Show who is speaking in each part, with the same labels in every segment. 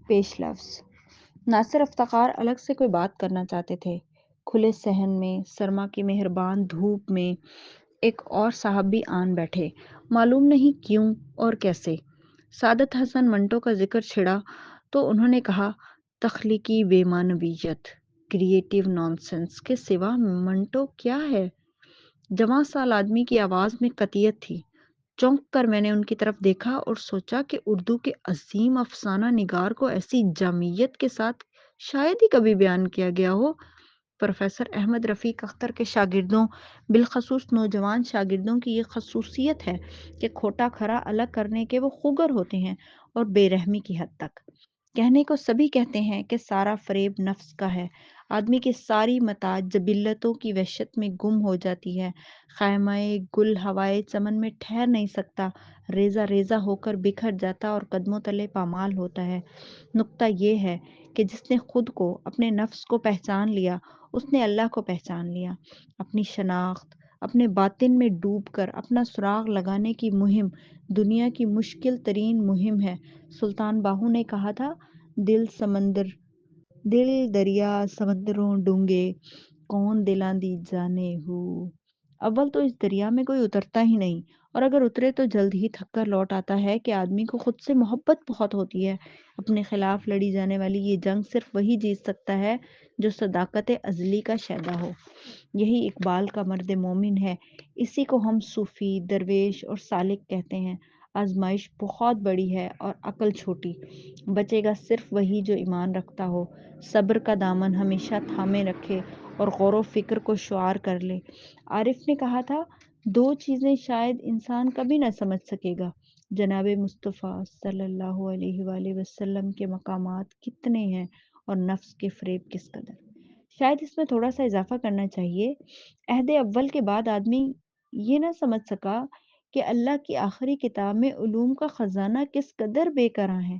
Speaker 1: پیش لفظ ناصر افتخار الگ سے کوئی بات کرنا چاہتے تھے۔ کھلے صحن میں سرما کی مہربان دھوپ میں ایک اور صاحب بھی آن بیٹھے، معلوم نہیں کیوں اور کیسے۔ سعادت حسن منٹو کا ذکر چھڑا تو انہوں نے کہا، تخلیقی بے معنویت، کریٹیو نانسنس کے سوا منٹو کیا ہے؟ جوان سال آدمی کی آواز میں قطعیت تھی۔ چونک کر میں نے ان کی طرف دیکھا اور سوچا کہ اردو کے عظیم افسانہ نگار کو ایسی جامعیت کے ساتھ شاید ہی کبھی بیان کیا گیا ہو۔ پروفیسر احمد رفیق اختر کے شاگردوں، بالخصوص نوجوان شاگردوں کی یہ خصوصیت ہے کہ کھوٹا کھرا الگ کرنے کے وہ خوگر ہوتے ہیں، اور بے رحمی کی حد تک۔ کہنے کو سبھی کہتے ہیں کہ سارا فریب نفس کا ہے، آدمی کی ساری متاع جبلتوں کی وحشت میں گم ہو جاتی ہے، خیمہ گل ہوائے چمن میں ٹھہر نہیں سکتا، ریزہ ریزہ ہو کر بکھر جاتا اور قدموں تلے پامال ہوتا ہے۔ نکتہ یہ ہے کہ جس نے خود کو، اپنے نفس کو پہچان لیا، اس نے اللہ کو پہچان لیا۔ اپنی شناخت، اپنے باطن میں ڈوب کر اپنا سراغ لگانے کی مہم دنیا کی مشکل ترین مہم ہے۔ سلطان باہو نے کہا تھا، دل دریا سمندروں ڈونگے، کون دلاں دی جانے ہو۔ اول تو اس دریا میں کوئی اترتا ہی نہیں، اور اگر اترے تو جلد ہی تھک کر لوٹ آتا ہے کہ آدمی کو خود سے محبت بہت ہوتی ہے۔ اپنے خلاف لڑی جانے والی یہ جنگ صرف وہی جیت سکتا ہے جو صداقت ازلی کا شیدا ہو۔ یہی اقبال کا مرد مومن ہے، اسی کو ہم صوفی، درویش اور سالک کہتے ہیں۔ آزمائش بہت بڑی ہے اور عقل چھوٹی، بچے گا صرف وہی جو ایمان رکھتا ہو، صبر کا دامن ہمیشہ تھامے رکھے اور غور و فکر کو شعار کر لے۔ عارف نے کہا تھا، دو چیزیں شاید انسان کبھی نہ سمجھ سکے گا، جناب مصطفیٰ صلی اللہ علیہ وآلہ وسلم کے مقامات کتنے ہیں اور نفس کے فریب کس قدر۔ شاید اس میں تھوڑا سا اضافہ کرنا چاہیے، عہد اول کے بعد آدمی یہ نہ سمجھ سکا کہ اللہ کی آخری کتاب میں علوم کا خزانہ کس قدر بے کراں ہے۔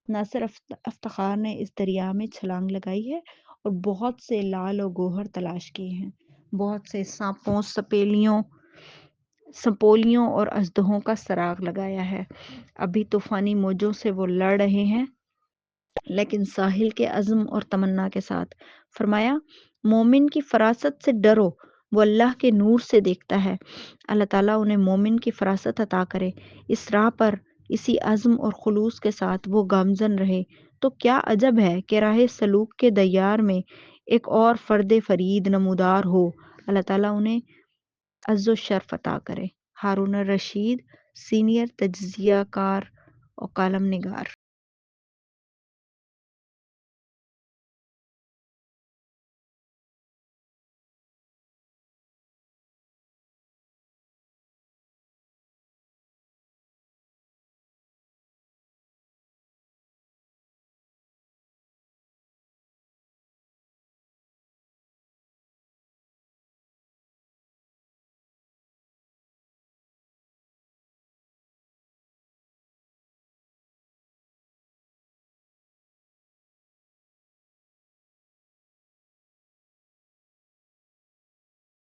Speaker 1: ناصر افتخار نے اس دریا میں چھلانگ لگائی ہے اور بہت سے لال و گوہر تلاش کیے ہیں، بہت سے سانپوں، سپولیوں اور اژدہوں کا سراغ لگایا ہے۔ ابھی طوفانی موجوں سے وہ لڑ رہے ہیں، لیکن ساحل کے عزم اور تمنا کے ساتھ۔ فرمایا، مومن کی فراست سے ڈرو، وہ اللہ کے نور سے دیکھتا ہے۔ اللہ تعالیٰ انہیں مومن کی فراست عطا کرے، اس راہ پر اسی عزم اور خلوص کے ساتھ وہ گامزن رہے، تو کیا عجب ہے کہ راہ سلوک کے دیار میں ایک اور فرد فرید نمودار ہو۔ اللہ تعالیٰ انہیں عز و شرف عطا کرے۔ ہارون الرشید، سینئر تجزیہ کار اور کالم نگار۔